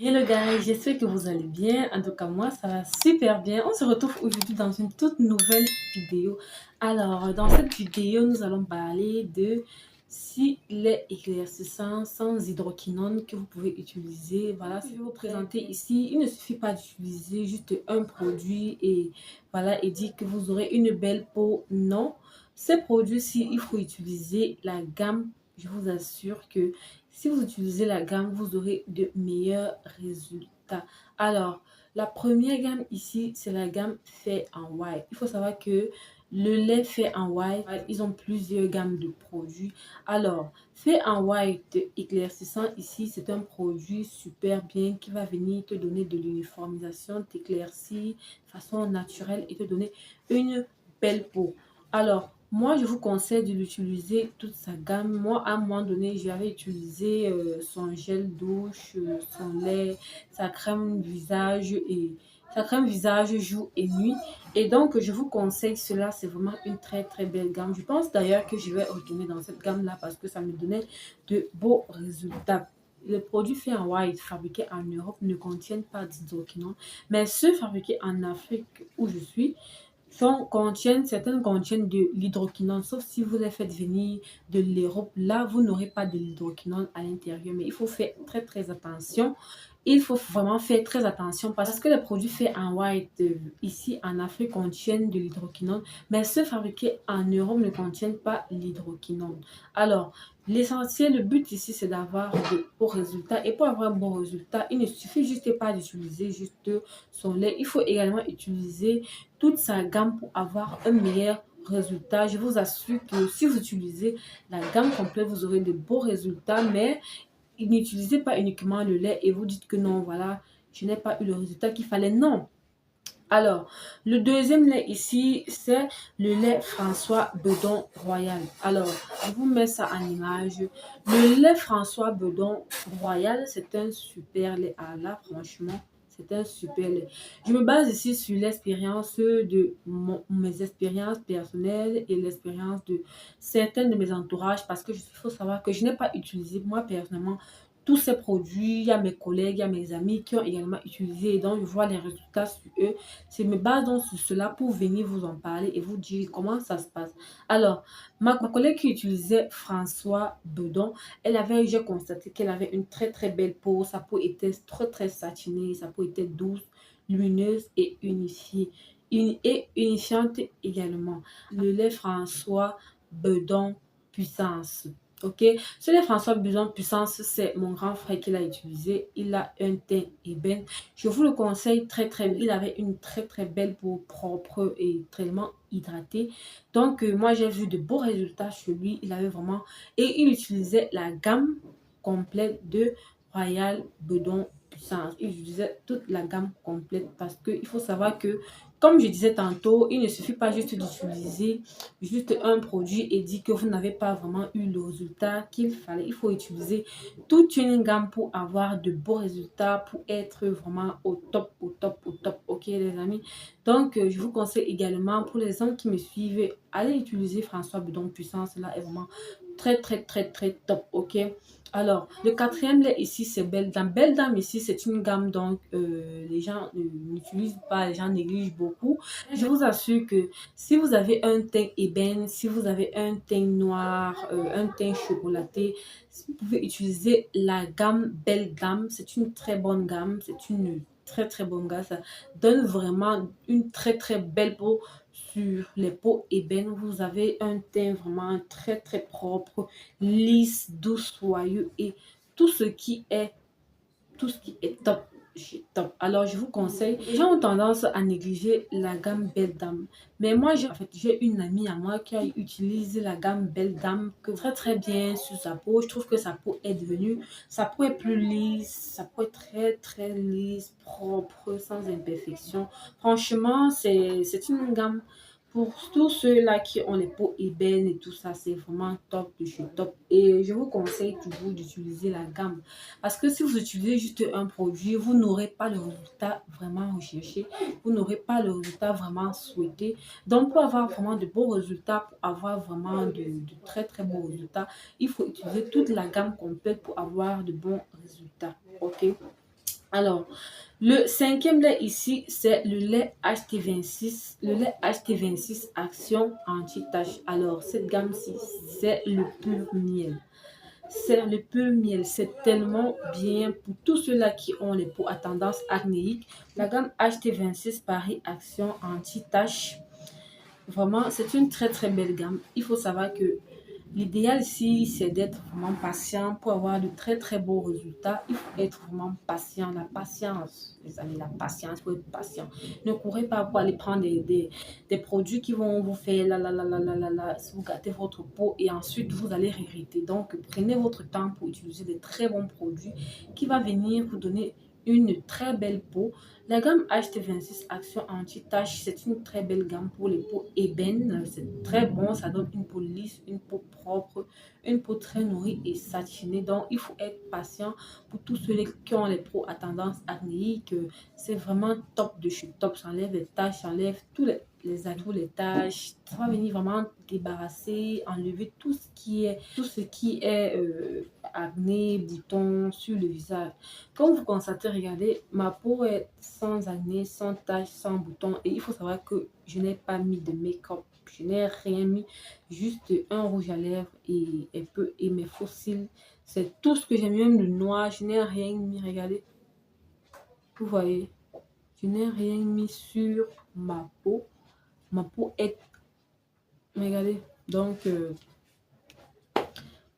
Hello guys, j'espère que vous allez bien. En tout cas, moi, ça va super bien. On se retrouve aujourd'hui dans une toute nouvelle vidéo. Alors, dans cette vidéo, nous allons parler de si les éclaircissants sans hydroquinone que vous pouvez utiliser. Voilà, si je vais vous présenter ici, il ne suffit pas d'utiliser juste un produit et voilà, et dire que vous aurez une belle peau. Non, ces produits-ci, il faut utiliser la gamme. Je vous assure que si vous utilisez la gamme, vous aurez de meilleurs résultats. Alors, la première gamme ici, c'est la gamme fait en white. Il faut savoir que le lait fait en white, ils ont plusieurs gammes de produits. Alors, fait en white éclaircissant ici, c'est un produit super bien qui va venir te donner de l'uniformisation, t'éclaircir de façon naturelle et te donner une belle peau. Alors, moi, je vous conseille de l'utiliser toute sa gamme. Moi, à un moment donné, j'avais utilisé son gel douche, son lait, sa crème visage et sa crème visage jour et nuit. Et donc, je vous conseille cela. C'est vraiment une très, très belle gamme. Je pense d'ailleurs que je vais retourner dans cette gamme-là parce que ça me donnait de beaux résultats. Les produits faits en white, fabriqués en Europe, ne contiennent pas d'hydroquinone. Mais ceux fabriqués en Afrique où je suis, certaines contiennent de l'hydroquinone, sauf si vous les faites venir de l'Europe. Là, vous n'aurez pas de l'hydroquinone à l'intérieur, mais il faut faire très très attention. Il faut vraiment faire très attention parce que les produits faits en white ici en Afrique contiennent de l'hydroquinone, mais ceux fabriqués en Europe ne contiennent pas l'hydroquinone. Alors, l'essentiel, le but ici, c'est d'avoir de beaux résultats. Et pour avoir un bon résultat, il ne suffit juste pas d'utiliser juste son lait. Il faut également utiliser toute sa gamme pour avoir un meilleur résultat. Je vous assure que si vous utilisez la gamme complète, vous aurez de beaux résultats, mais n'utilisez pas uniquement le lait et vous dites que non, voilà, je n'ai pas eu le résultat qu'il fallait. Non. Alors, le deuxième lait ici, c'est le lait François Bedon Royal. Alors, je vous mets ça en image. Le lait François Bedon Royal, c'est un super lait. Ah là, franchement, c'est un super lait. Je me base ici sur l'expérience de mes expériences personnelles et l'expérience de certains de mes entourages parce que il faut savoir que je n'ai pas utilisé moi personnellement tous ces produits. Il y a mes collègues, il y a mes amis qui ont également utilisé et donc je vois les résultats sur eux. Je me base donc sur cela pour venir vous en parler et vous dire comment ça se passe. Alors, ma collègue qui utilisait François Bedon, j'ai constaté qu'elle avait une très très belle peau. Sa peau était très très satinée, sa peau était douce, lumineuse et unifiée. Et unifiante également. Le lait François Bedon Puissance. Ok, ce lait François Bedon Puissance, c'est mon grand frère qui l'a utilisé. Il a un teint ébène. Je vous le conseille très très bien. Il avait une très très belle peau propre et tellement hydratée. Donc moi j'ai vu de beaux résultats chez lui. Il avait vraiment... Et il utilisait la gamme complète de Royal Bedon Puissance. Il utilisait toute la gamme complète parce qu'il faut savoir que, comme je disais tantôt, il ne suffit pas juste d'utiliser juste un produit et dire que vous n'avez pas vraiment eu le résultat qu'il fallait. Il faut utiliser toute une gamme pour avoir de beaux résultats, pour être vraiment au top, au top, au top. Ok, les amis. Donc, je vous conseille également pour les gens qui me suivent, allez utiliser François Bedon Puissance. Là, est vraiment très, très, très, très top. Ok. Alors, le quatrième lait ici, c'est Belle Dame. Belle Dame ici, c'est une gamme donc les gens n'utilisent pas, les gens négligent beaucoup. Je vous assure que si vous avez un teint ébène, si vous avez un teint noir, un teint chocolaté, vous pouvez utiliser la gamme Belle Dame. C'est une très bonne gamme. C'est une très très bonne gamme. Ça donne vraiment une très très belle peau sur les peaux ébènes. Vous avez un teint vraiment très très propre, lisse, doux, soyeux et tout ce qui est tout ce qui est top, chez top. Alors, je vous conseille. Les gens ont tendance à négliger la gamme Belle Dame. Mais moi, j'ai une amie à moi qui a utilisé la gamme Belle Dame que très très bien sur sa peau. Je trouve que sa peau est devenue, sa peau est plus lisse, sa peau est très très lisse, propre, sans imperfection. Franchement, c'est une gamme pour tous ceux-là qui ont les peaux ébènes et tout ça, c'est vraiment top de chez top. Et je vous conseille toujours d'utiliser la gamme. Parce que si vous utilisez juste un produit, vous n'aurez pas le résultat vraiment recherché. Vous n'aurez pas le résultat vraiment souhaité. Donc, pour avoir vraiment de beaux résultats, pour avoir vraiment de très très beaux résultats, il faut utiliser toute la gamme complète pour avoir de bons résultats. Ok? Alors, le cinquième lait ici, c'est le lait HT26. Le lait HT26 Action Anti-Tache. Alors, cette gamme-ci, c'est le pur miel. C'est le pur miel. C'est tellement bien pour tous ceux-là qui ont les peaux à tendance acnéique. La gamme HT26 Paris Action Anti-Tache. Vraiment, c'est une très très belle gamme. Il faut savoir que l'idéal ici, c'est d'être vraiment patient pour avoir de très très beaux résultats. Il faut être vraiment patient. La patience, les amis, la patience, il faut être patient. Ne courez pas pour aller prendre des produits qui vont vous faire vous gâter votre peau et ensuite vous allez regretter. Donc, prenez votre temps pour utiliser des très bons produits qui va venir vous donner une très belle peau. La gamme HT26 Action Anti-Tache, c'est une très belle gamme pour les peaux ébènes. C'est très bon, ça donne une peau lisse, une peau propre, une peau très nourrie et satinée. Donc, il faut être patient pour tous ceux qui ont les peaux à tendance acnéique. C'est vraiment top de chez top. Ça enlève les taches, ça enlève les atouts, les taches. Ça va venir vraiment débarrasser, enlever tout ce qui est acné, boutons sur le visage. Comme vous constatez, regardez, ma peau est sans acné, sans taches, sans boutons. Et il faut savoir que je n'ai pas mis de make-up. Je n'ai rien mis, juste un rouge à lèvres et mes faux cils. C'est tout ce que j'ai mis, même le noir. Je n'ai rien mis, regardez. Vous voyez, je n'ai rien mis sur ma peau. Ma peau est... Regardez, donc...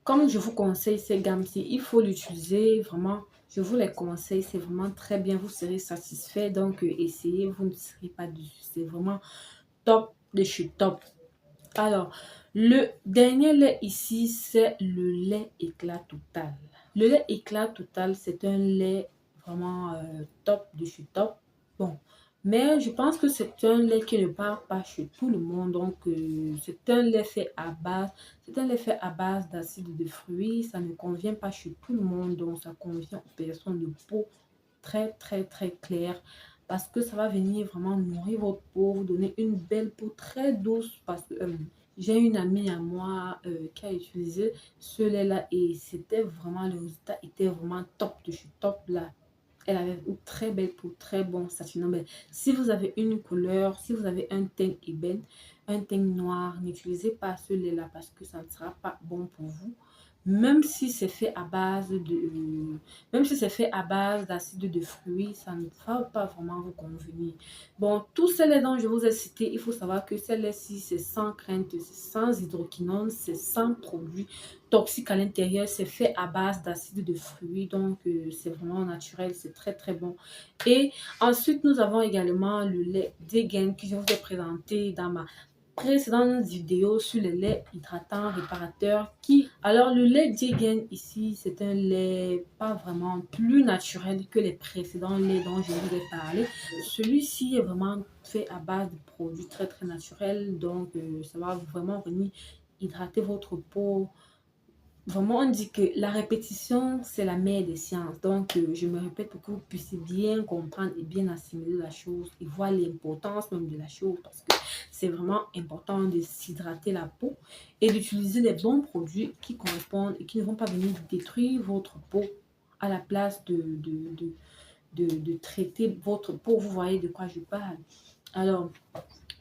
comme je vous conseille ces gammes-ci, il faut l'utiliser vraiment. Je vous les conseille, c'est vraiment très bien. Vous serez satisfait. Donc, essayez, vous ne serez pas dessus. C'est vraiment top de chez top. Alors, le dernier lait ici, c'est le lait éclat total. Le lait éclat total, c'est un lait vraiment top de chez top. Bon, mais je pense que c'est un lait qui ne part pas chez tout le monde. Donc, c'est un lait fait à base. C'est un lait fait à base d'acide de fruits. Ça ne convient pas chez tout le monde. Donc, ça convient aux personnes de peau très, très, très claire. Parce que ça va venir vraiment nourrir votre peau, vous donner une belle peau très douce. Parce que j'ai une amie à moi qui a utilisé ce lait-là et c'était vraiment, le résultat était vraiment top de chez top là. Elle avait une très belle peau, très bon satinement. Mais si vous avez une couleur, si vous avez un teint ébène, un teint noir, n'utilisez pas ce lait-là parce que ça ne sera pas bon pour vous. Même si c'est fait à base de, même si c'est fait à base d'acide de fruits, ça ne va pas vraiment vous convenir. Bon, tous ces laits dont je vous ai cités, il faut savoir que ces laits-ci, c'est sans crainte, c'est sans hydroquinone, c'est sans produits toxiques à l'intérieur, c'est fait à base d'acide de fruits, donc c'est vraiment naturel, c'est très très bon. Et ensuite, nous avons également le lait Degen que je vous ai présenté dans ma précédente vidéo sur le lait hydratant réparateur alors le lait Degen ici c'est un lait pas vraiment plus naturel que les précédents laits dont je vous ai parlé. Celui-ci est vraiment fait à base de produits très très naturels, donc ça va vraiment venir hydrater votre peau. Vraiment, on dit que la répétition, c'est la mère des sciences. Donc, je me répète pour que vous puissiez bien comprendre et bien assimiler la chose et voir l'importance même de la chose. Parce que c'est vraiment important de s'hydrater la peau et d'utiliser les bons produits qui correspondent et qui ne vont pas venir détruire votre peau à la place de traiter votre peau. Vous voyez de quoi je parle. Alors,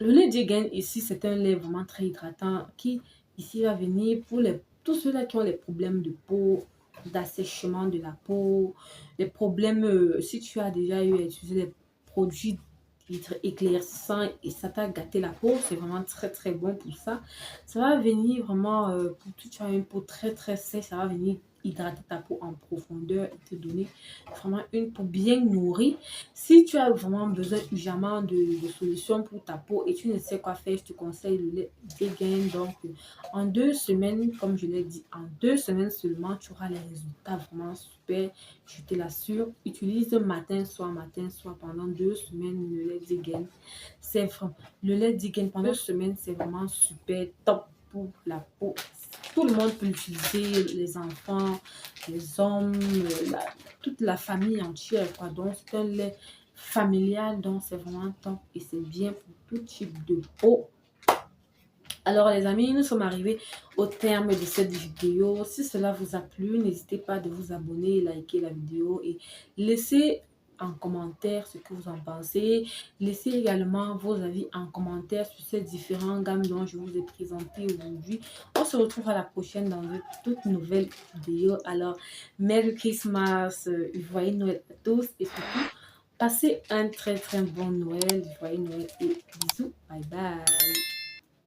le lait Degen ici, c'est un lait vraiment très hydratant qui ici va venir pour tous ceux-là qui ont les problèmes de peau, d'assèchement de la peau, les problèmes, si tu as déjà eu à utiliser des produits éclaircissants et ça t'a gâté la peau, c'est vraiment très très bon pour ça. Ça va venir vraiment, pour que tu as une peau très très sèche, ça va venir hydrater ta peau en profondeur et te donner vraiment une peau bien nourrie. Si tu as vraiment besoin urgemment de solutions pour ta peau et tu ne sais quoi faire, je te conseille le lait Degen. Donc, en 2 semaines, comme je l'ai dit, en 2 semaines seulement, tu auras les résultats vraiment super. Je te l'assure. Utilise matin, soir pendant 2 semaines le lait Degen. C'est vraiment le lait Degen pendant 2 semaines, c'est vraiment super top pour la peau. Tout le monde peut l'utiliser, les enfants, les hommes, toute la famille entière, quoi. Donc, c'est un lait familial, donc c'est vraiment top et c'est bien pour tout type de peau. Alors les amis, nous sommes arrivés au terme de cette vidéo. Si cela vous a plu, n'hésitez pas de vous abonner, liker la vidéo et laisser en commentaire ce que vous en pensez. Laissez également vos avis en commentaire sur ces différentes gammes dont je vous ai présenté aujourd'hui. On se retrouve à la prochaine dans une toute nouvelle vidéo. Alors, Merry Christmas, joyeux Noël à tous et surtout, passez un très très bon Noël, joyeux Noël et bisous, bye bye.